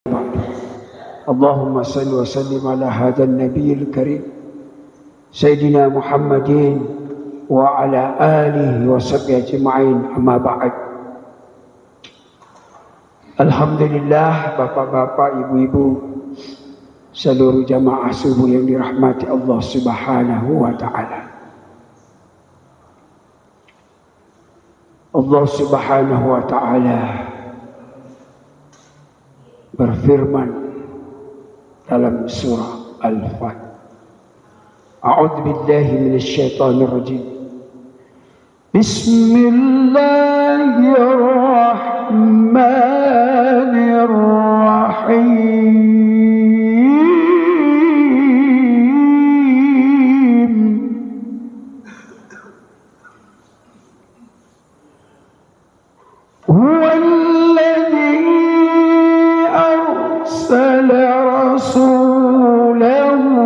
اللهم صل وسلم على هذا النبي الكريم سيدنا محمد وعلى آله وصحبه أجمعين. أما بعد. Alhamdulillah, bapak-bapak, ibu-ibu, seluruh jamaah subuh yang dirahmati Allah Subhanahu wa ta'ala. Allah Subhanahu wa ta'ala berfirman dalam surah Al-Fatih. A'udzu billahi minasyaitonir rajim. Bismillahirrahmanirrahim. Huwallazi arsala rasulahu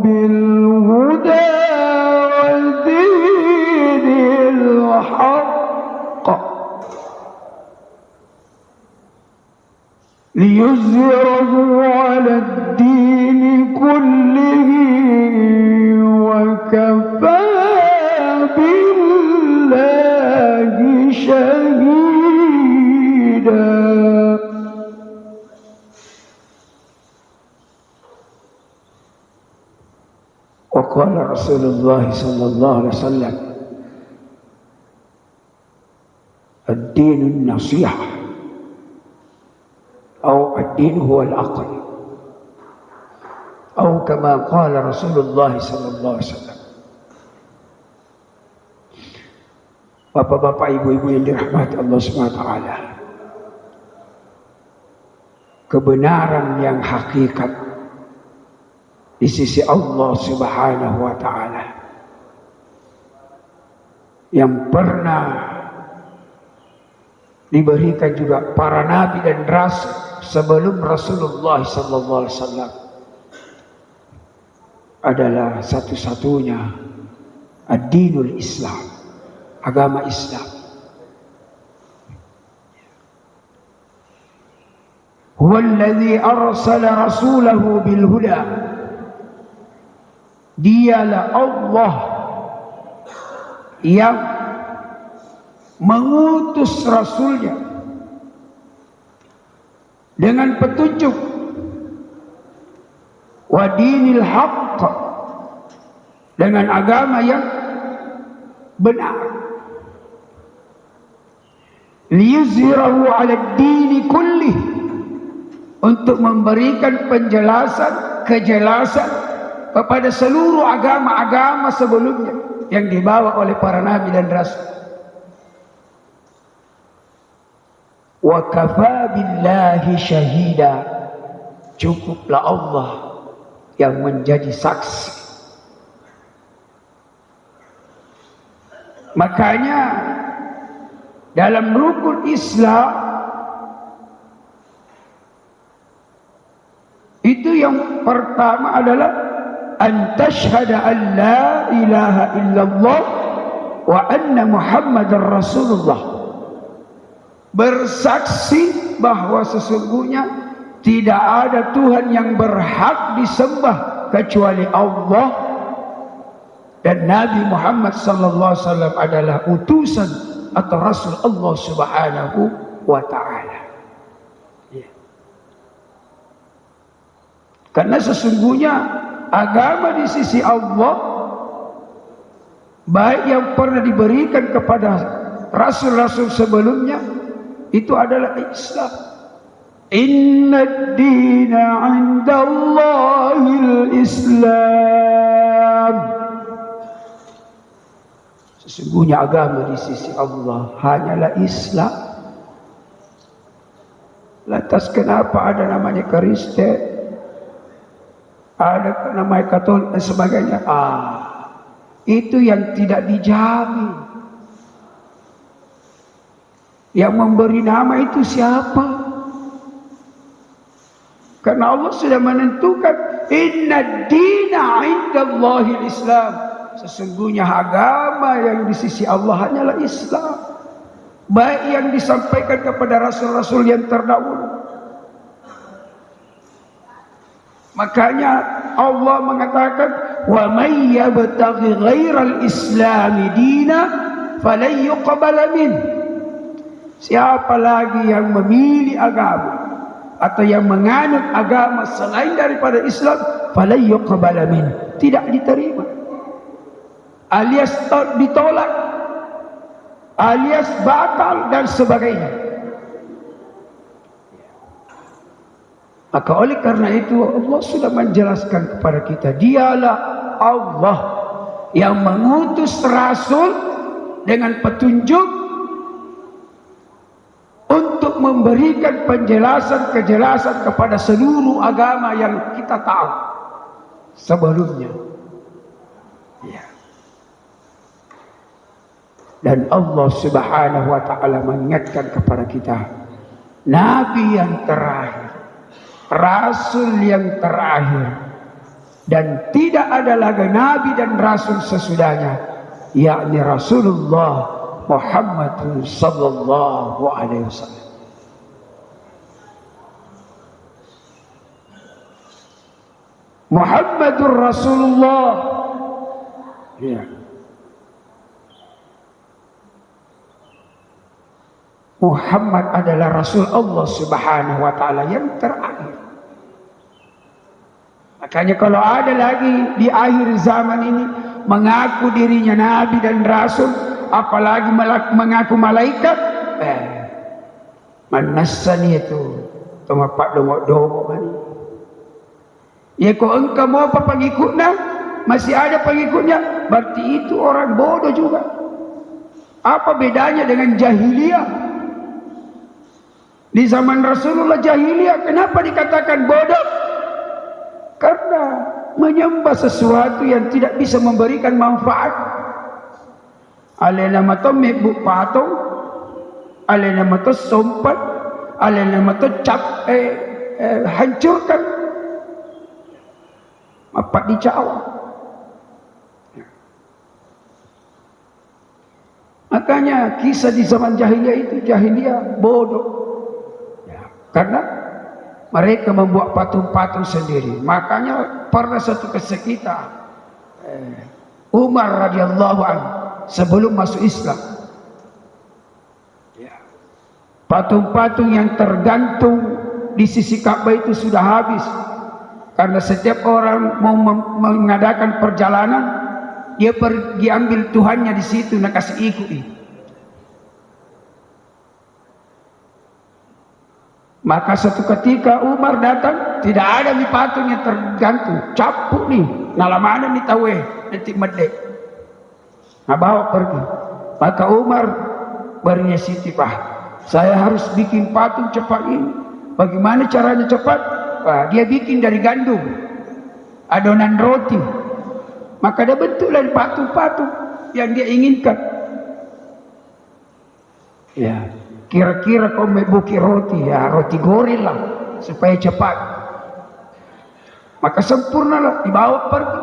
bil huda wa dinil haqq liyuzhirahu 'ala ad-din kullihi wa kafaa billahi shahida. وقال رسول الله صلى الله عليه وسلم الدين النصيحة أو الدين هو العقل أو كما قال رسول الله صلى الله عليه وسلم. Bapak-bapak, ibu-ibu yang dirahmati Allah SWT, kebenaran yang hakikat di sisi Allah Subhanahu wa ta'ala yang pernah diberikan juga para nabi dan rasul sebelum Rasulullah sallallahu alaihi wasallam adalah satu-satunya ad-dinul Islam, agama Islam. Huwallazi arsala rasulahu bil huda. Dialah Allah yang mengutus Rasulnya dengan petunjuk, wa dinil haqq, dengan agama yang benar, liyuzhirahu 'ala ad-din kullih, untuk memberikan penjelasan, kejelasan kepada seluruh agama-agama sebelumnya yang dibawa oleh para nabi dan rasul. Wa kafa billahi syahida, cukuplah Allah yang menjadi saksi. Makanya dalam rukun Islam itu yang pertama adalah an tashhada an la ilaha illallah wa anna muhammadar rasulullah, bersaksi bahwa sesungguhnya tidak ada Tuhan yang berhak disembah kecuali Allah, dan Nabi Muhammad sallallahu alaihi wasallam adalah utusan atau rasul Allah Subhanahu wa ta'ala. Karena sesungguhnya agama di sisi Allah, baik yang pernah diberikan kepada rasul-rasul sebelumnya, itu adalah Islam. Inna ad-dina 'indallahil Islam. Sesungguhnya agama di sisi Allah hanyalah Islam. Lantas kenapa ada namanya Kristen, ada namanya Katolik dan sebagainya? Itu yang tidak dijamin. Yang memberi nama itu siapa? Karena Allah sudah menentukan inna dina 'indallahil Islam. Sesungguhnya agama yang di sisi Allah hanyalah Islam. Baik yang disampaikan kepada rasul-rasul yang terdahulu Makanya Allah mengatakan, wa may yabtaghi ghairal islami dina falan yuqbala min. Siapa lagi yang memilih agama atau yang menganut agama selain daripada Islam, falan yuqbala min, tidak diterima, alias ditolak, alias batal dan sebagainya. Maka oleh karena itu Allah sudah menjelaskan kepada kita, dialah Allah yang mengutus Rasul dengan petunjuk untuk memberikan penjelasan-kejelasan kepada seluruh agama yang kita tahu sebelumnya. Ya. Dan Allah Subhanahu wa ta'ala mengingatkan kepada kita, Nabi yang terakhir, Rasul yang terakhir, dan tidak ada lagi Nabi dan Rasul sesudahnya, yakni Rasulullah Muhammad sallallahu alaihi wasallam. Muhammadur Rasulullah. Ya. Muhammad adalah Rasul Allah Subhanahu wa ta'ala yang terakhir. Makanya kalau ada lagi di akhir zaman ini mengaku dirinya Nabi dan Rasul, apalagi mengaku malaikat, manasani itu tumapak domok-domok ini. Ya, kok engkau mau apa pengikutnya, masih ada pengikutnya, berarti itu orang bodoh juga. Apa bedanya dengan jahiliyah? Di zaman Rasulullah jahiliyah, kenapa dikatakan bodoh? Karena menyembah sesuatu yang tidak bisa memberikan manfaat. Alena mato mebuk patung, alena mato sompat, alena mato cap hancurkan apa di Jawa. Makanya kisah di zaman jahiliyah itu jahiliyah bodoh. Ya, karena mereka membuat patung-patung sendiri. Makanya pernah satu kesekita Umar radhiyallahu anhu sebelum masuk Islam, patung-patung yang tergantung di sisi Ka'bah itu sudah habis. Karena setiap orang mau mengadakan perjalanan, dia pergi ambil Tuhannya di situ, nak kasih ikuti. Maka suatu ketika Umar datang, tidak ada nih patung yang tergantung, capuk nih, nala mana nih tahu nanti medek. Nah, bawa pergi. Maka Umar berinya siti, Pak, saya harus bikin patung cepat ini. Bagaimana caranya cepat? Wah, dia bikin dari gandum, adonan roti. Maka dia bentuklah patung-patung yang dia inginkan. Ya, kira-kira kau membuki roti, ya roti goreng lah supaya cepat. Maka sempurnalah, dibawa pergi.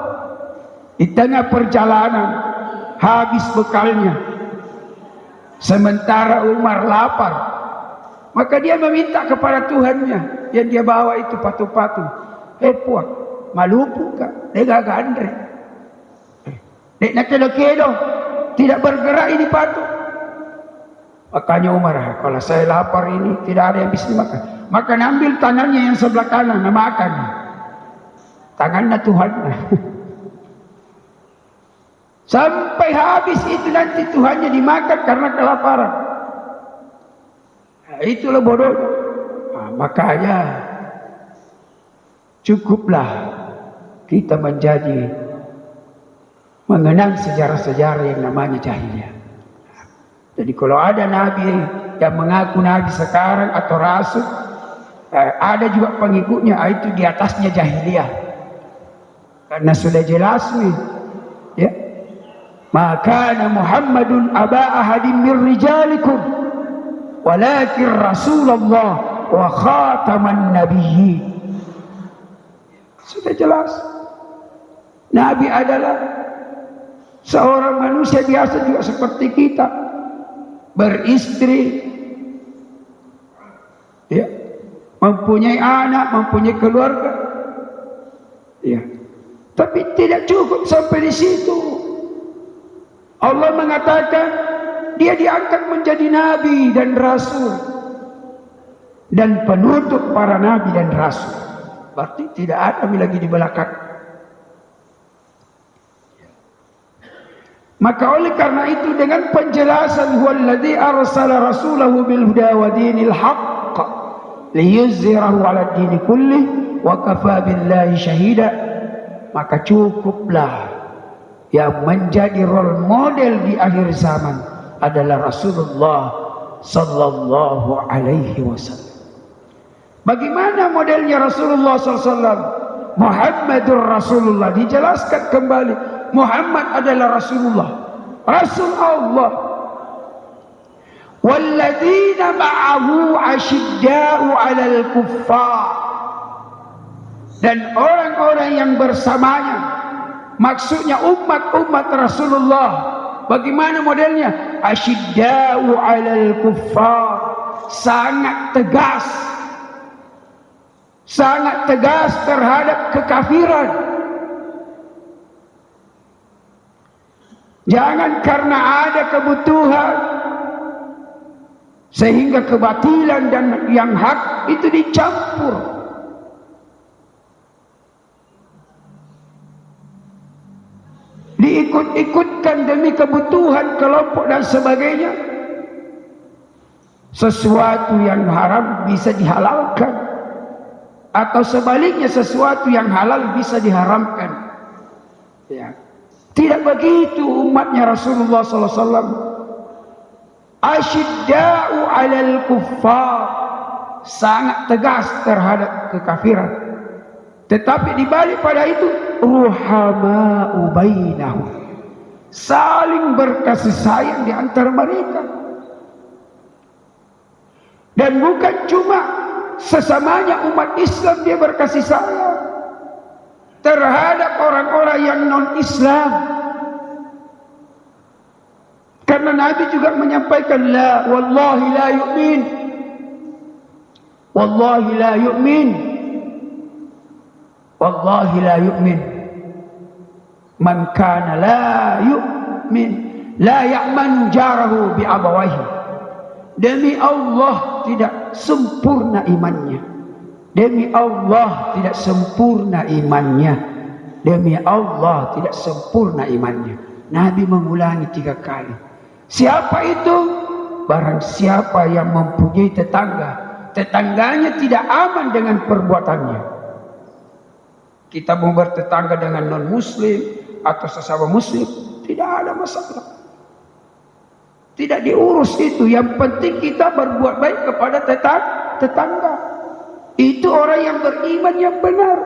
Di tengah perjalanan habis bekalnya. Sementara Umar lapar, maka dia meminta kepada Tuhannya yang dia bawa itu patung-patung. Puak, malupu kak, dia gandre. Dek nak kedo-kedo, tidak bergerak ini patung. Makanya Umar, kalau saya lapar ini tidak ada yang bisa dimakan, maka ambil tangannya yang sebelah kanan, makan. Tangannya Tuhannya. Sampai habis itu nanti Tuhannya dimakan karena kelaparan. Nah, itulah bodohnya. Nah, makanya cukuplah kita mengenang sejarah-sejarah yang namanya jahiliyah. Jadi kalau ada nabi yang mengaku nabi sekarang atau rasul, ada juga pengikutnya, itu di atasnya jahiliyah. Karena sudah jelas nih, ya. Maka Muhammadun aba ahadin min rijalikum walakin Rasulullah wa khataman nabiyyin. Sudah jelas. Nabi adalah seorang manusia biasa juga seperti kita, beristri, ya, mempunyai anak, mempunyai keluarga, Ya. Tapi tidak cukup sampai di situ. Allah mengatakan dia diangkat menjadi nabi dan rasul dan penutup para nabi dan rasul. Berarti tidak ada lagi di belakang. Maka oleh karena itu dengan penjelasan huwallazi arsala rasulahu bil huda wa dinil haqq liyuzhirahu 'ala ad-din kullih wa kafa billahi syahida, maka cukuplah yang menjadi role model di akhir zaman adalah Rasulullah sallallahu alaihi wasallam. Bagaimana modelnya Rasulullah sallallahu alaihi wasallam? Muhammadur Rasulullah, dijelaskan kembali Muhammad adalah Rasulullah, Rasul Allah. Walladzina ma'ahu asyidda'u 'alal kuffar, dan orang-orang yang bersamanya, maksudnya umat-umat Rasulullah. Bagaimana modelnya? Asyidda'u 'alal kuffar, sangat tegas terhadap kekafiran. Jangan karena ada kebutuhan sehingga kebatilan dan yang hak itu dicampur. Diikut-ikutkan demi kebutuhan kelompok dan sebagainya. Sesuatu yang haram bisa dihalalkan, atau sebaliknya sesuatu yang halal bisa diharamkan. Ya. Tidak begitu umatnya Rasulullah SAW. Asyidda'u 'alal kuffar, sangat tegas terhadap kekafiran. Tetapi dibalik pada itu ruhama'u bainahum, saling berkasih sayang di antara mereka. Dan bukan cuma sesamanya umat Islam dia berkasih sayang, terhadap orang-orang yang non-Islam. Karena Nabi juga menyampaikan la wallahi la yu'min, wallahi la yu'min, wallahi la yu'min man kana la yu'min la ya'manu jarahu bi'abawaihi. Demi Allah tidak sempurna imannya, demi Allah tidak sempurna imannya, demi Allah tidak sempurna imannya. Nabi mengulangi 3 kali. Siapa itu? Barang siapa yang mempunyai tetangga, tetangganya tidak aman dengan perbuatannya. Kita mau bertetangga dengan non-muslim atau sesama muslim, tidak ada masalah. Tidak diurus itu. Yang penting kita berbuat baik kepada tetangga. Itu orang yang beriman yang benar.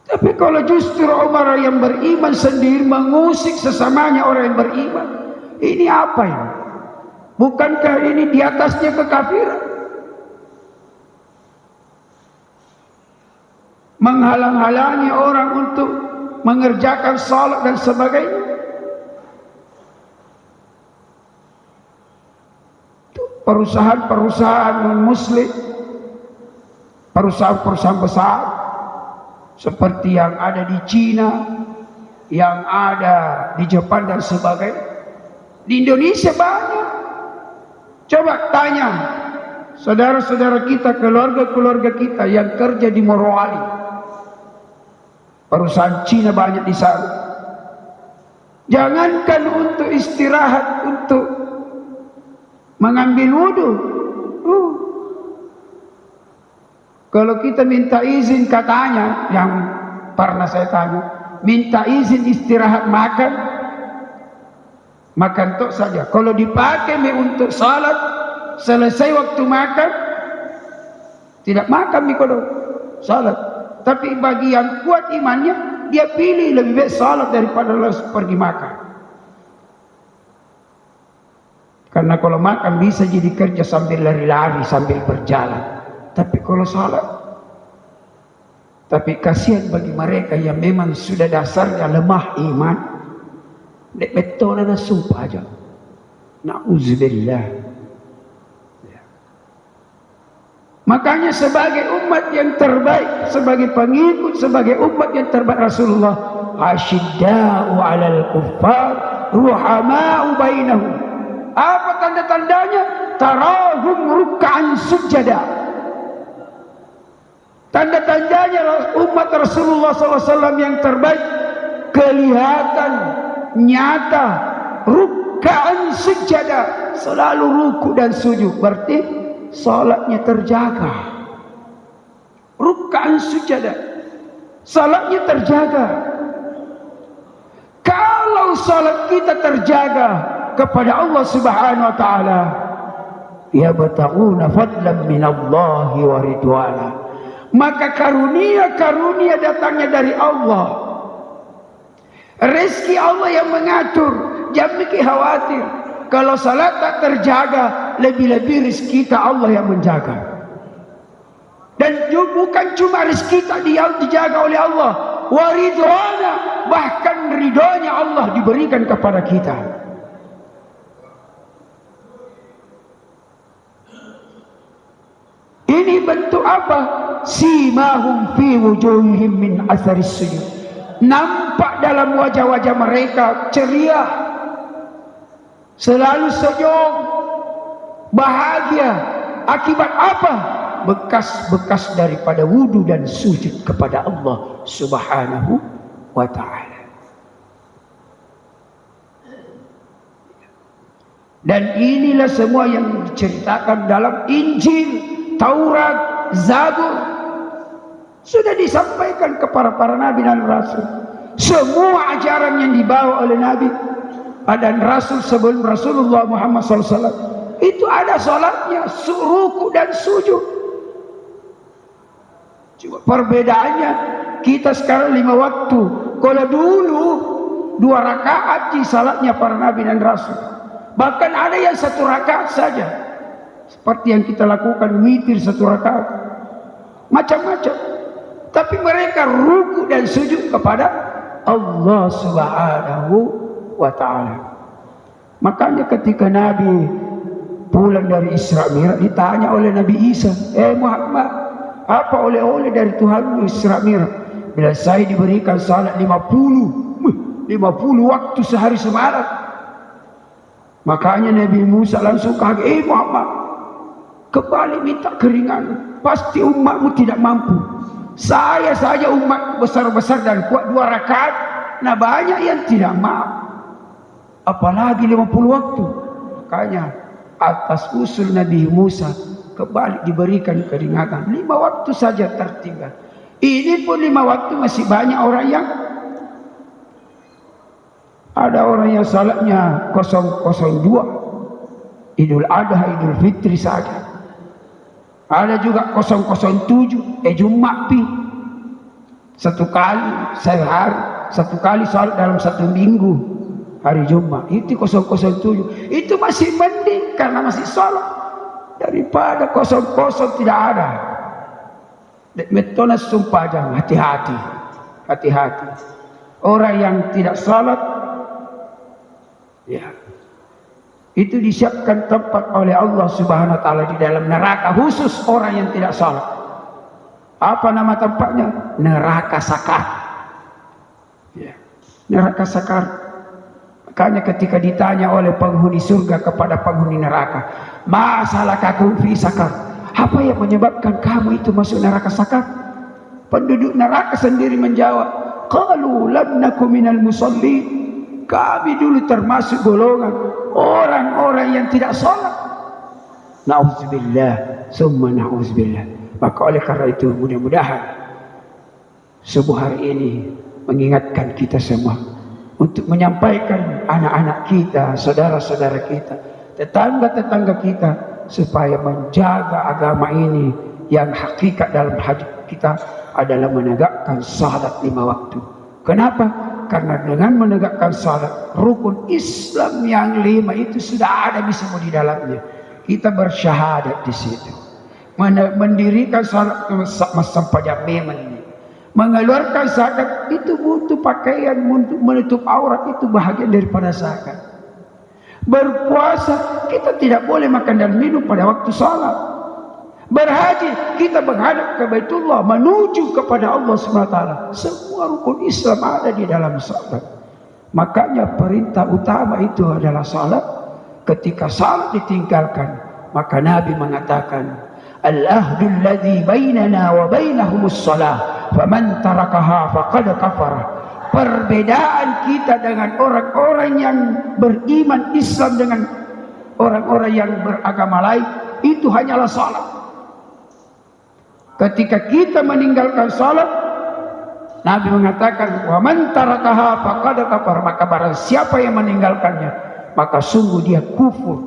Tapi kalau justru orang yang beriman sendiri mengusik sesamanya orang yang beriman, ini apa ini? Bukankah ini di atasnya kekafiran? Menghalang-halangi orang untuk mengerjakan salat dan sebagainya. Perusahaan-perusahaan non-muslim, perusahaan-perusahaan besar seperti yang ada di Cina, yang ada di Jepang dan sebagainya, di Indonesia banyak. Coba tanya saudara-saudara kita, keluarga-keluarga kita yang kerja di Morowali, perusahaan Cina banyak di sana. Jangankan untuk istirahat, untuk mengambil wudhu, kalau kita minta izin, katanya yang pernah saya tanya, minta izin istirahat makan tok saja. Kalau dipakai untuk salat, selesai waktu makan tidak makan mikodo salat. Tapi bagi yang kuat imannya, dia pilih lebih baik salat daripada pergi makan. Karena kalau makan bisa jadi kerja sambil lari-lari, sambil berjalan. Tapi kalau salat, tapi kasihan bagi mereka yang memang sudah dasarnya lemah iman, dek betul ada sumpah aja. Na'udzubillah. Makanya sebagai umat yang terbaik, sebagai pengikut, sebagai umat yang terbaik Rasulullah, asyidda'u 'alal kuffar, ruhama'u bainahum. Apa tanda-tandanya? Tarahum ruk'an sujada. Tanda-tandanya umat Rasulullah SAW yang terbaik, kelihatan nyata ruk'an sujada, selalu ruku dan sujud. Berarti salatnya terjaga. Ruk'an sujada, salatnya terjaga. Kalau salat kita terjaga kepada Allah Subhanahu wa taala, yabtaguna fadlan minallahi wa ridwana, maka karunia-karunia datangnya dari Allah. Rezeki Allah yang mengatur. Jangan mikir khawatir. Kalau salat tak terjaga, lebih-lebih rezeki kita Allah yang menjaga. Dan bukan cuma rezeki tak dijaga oleh Allah, wa ridwana, bahkan ridhonya Allah diberikan kepada kita. Ini bentuk apa? Simahum fi wujuhihim min atharis sujud. Nampak dalam wajah-wajah mereka ceria, selalu senyum, bahagia. Akibat apa? Bekas-bekas daripada wudu dan sujud kepada Allah Subhanahu wa ta'ala. Dan inilah semua yang diceritakan dalam Injil, Taurat, Zabur. Sudah disampaikan kepada para nabi dan rasul. Semua ajaran yang dibawa oleh nabi dan rasul sebelum Rasulullah Muhammad SAW itu ada salatnya, ruku dan sujud. Cuma perbedaannya kita sekarang 5 waktu. Kalau dulu 2 rakaat di salatnya para nabi dan rasul. Bahkan ada yang 1 rakaat saja. Seperti yang kita lakukan witir 1 rakaat. Macam-macam. Tapi mereka ruku dan sujud kepada Allah Subhanahu wa ta'ala. Makanya ketika Nabi pulang dari Isra Mi'raj, ditanya oleh Nabi Isa, Muhammad, apa oleh-oleh dari Tuhan Isra Mi'raj? Bila saya diberikan salat 50 waktu sehari semalam. Makanya Nabi Musa langsung kaget, Muhammad, kembali minta keringan, pasti umatmu tidak mampu. Saya saja umat besar-besar dan kuat 2 rakaat, nah banyak yang tidak mampu, apalagi 50 waktu. Makanya atas usul Nabi Musa kembali diberikan keringanan, 5 waktu saja tertinggal. Ini pun 5 waktu masih banyak orang yang ada orang yang salatnya 002 Idul Adha, Idul Fitri saja. Ada juga 007 Jumat pi. 1 kali sehari, 1 kali salat dalam 1 minggu hari Jumat. Itu 007. Itu masih mending karena masih salat daripada 00 tidak ada. Metona sumpah jangan, hati-hati. Hati-hati. Orang yang tidak salat, ya, itu disiapkan tempat oleh Allah Subhanahu wa ta'ala di dalam neraka khusus orang yang tidak salat. Apa nama tempatnya? Neraka sakar. Ya. Neraka sakar. Makanya ketika ditanya oleh penghuni surga kepada penghuni neraka, "Masalakakum fi sakar?" Apa yang menyebabkan kamu itu masuk neraka sakar? Penduduk neraka sendiri menjawab, "Qalu lam nakum minal musallin." Kami dulu termasuk golongan orang-orang yang tidak salat. Na'udzubillah, summa na'udzubillah. Maka oleh karena itu mudah-mudahan subuh hari ini mengingatkan kita semua untuk menyampaikan anak-anak kita, saudara-saudara kita, tetangga-tetangga kita, supaya menjaga agama ini yang hakikat dalam hidup kita adalah menegakkan salat 5 waktu. Kenapa? Karena dengan menegakkan salat, rukun Islam yang 5 itu sudah ada semua di dalamnya. Kita bersyahadat di situ. Mendirikan salat sampai memang mengeluarkan zakat itu butuh pakaian untuk menutup aurat, itu bahagian daripada zakat. Berpuasa kita tidak boleh makan dan minum pada waktu salat. Berhaji, kita menghadap ke Baitullah, menuju kepada Allah SWT. Semua rukun Islam ada di dalam salat. Makanya perintah utama itu adalah salat. Ketika salat ditinggalkan, maka Nabi mengatakan, al-ahdu alladhi bainana wa bainahumus salah, faman tarakaha faqad kafara. Perbedaan kita dengan orang-orang yang beriman Islam dengan orang-orang yang beragama lain itu hanyalah salat. Ketika kita meninggalkan salat, Nabi mengatakan, wa man tarakaha faqad kafara, maka barang siapa yang meninggalkannya, maka sungguh dia kufur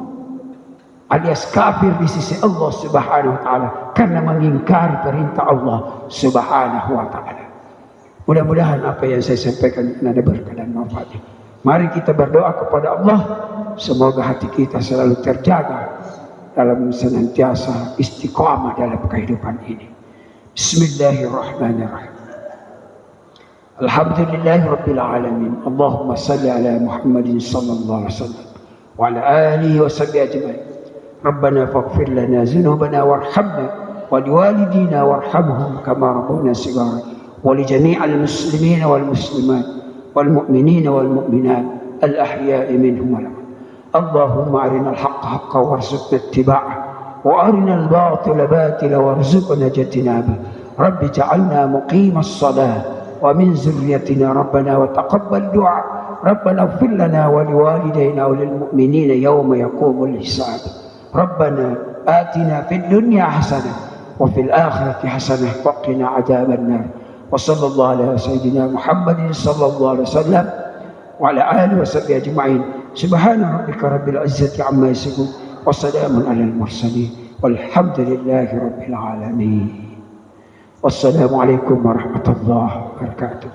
alias kafir di sisi Allah Subhanahu wa taala karena mengingkari perintah Allah Subhanahu wa taala. Mudah-mudahan apa yang saya sampaikan ada berkah dan manfaat. Mari kita berdoa kepada Allah, semoga hati kita selalu terjaga dalam senantiasa istiqamah dalam kehidupan ini. Bismillahirrahmanirrahim. Alhamdulillahirabbil alamin. Allahumma shalli ala Muhammadin sallallahu alaihi wasallam wa ala alihi wa sahbihi ajma'in. Rabbana faghfir lana dzunubana warhamna wa liwalidina warhamhum kama rabbuna shighara. ولجميع المسلمين والمسلمات والمؤمنين والمؤمنات الأحياء منهم والأموات. اللهم أرنا الحق حقا وارزقنا اتباعه وأرنا الباطل باطلا وارزقنا اجتنابه. رب اجعلنا مقيم الصلاة ومن ذريتنا ربنا وتقبل دعاء. ربنا اغفر لنا ولوالدينا وللمؤمنين يوم يقوم الحساب. ربنا آتنا في الدنيا حسنة وفي الآخرة حسنة وقنا عذاب النار. وصلى الله على سيدنا محمد صلى الله عليه وسلم وعلى آله وصحبه أجمعين. سبحان ربك رب العزة عما يصفون وسلام على المرسلين والحمد لله رب العالمين. والسلام عليكم ورحمة الله وبركاته.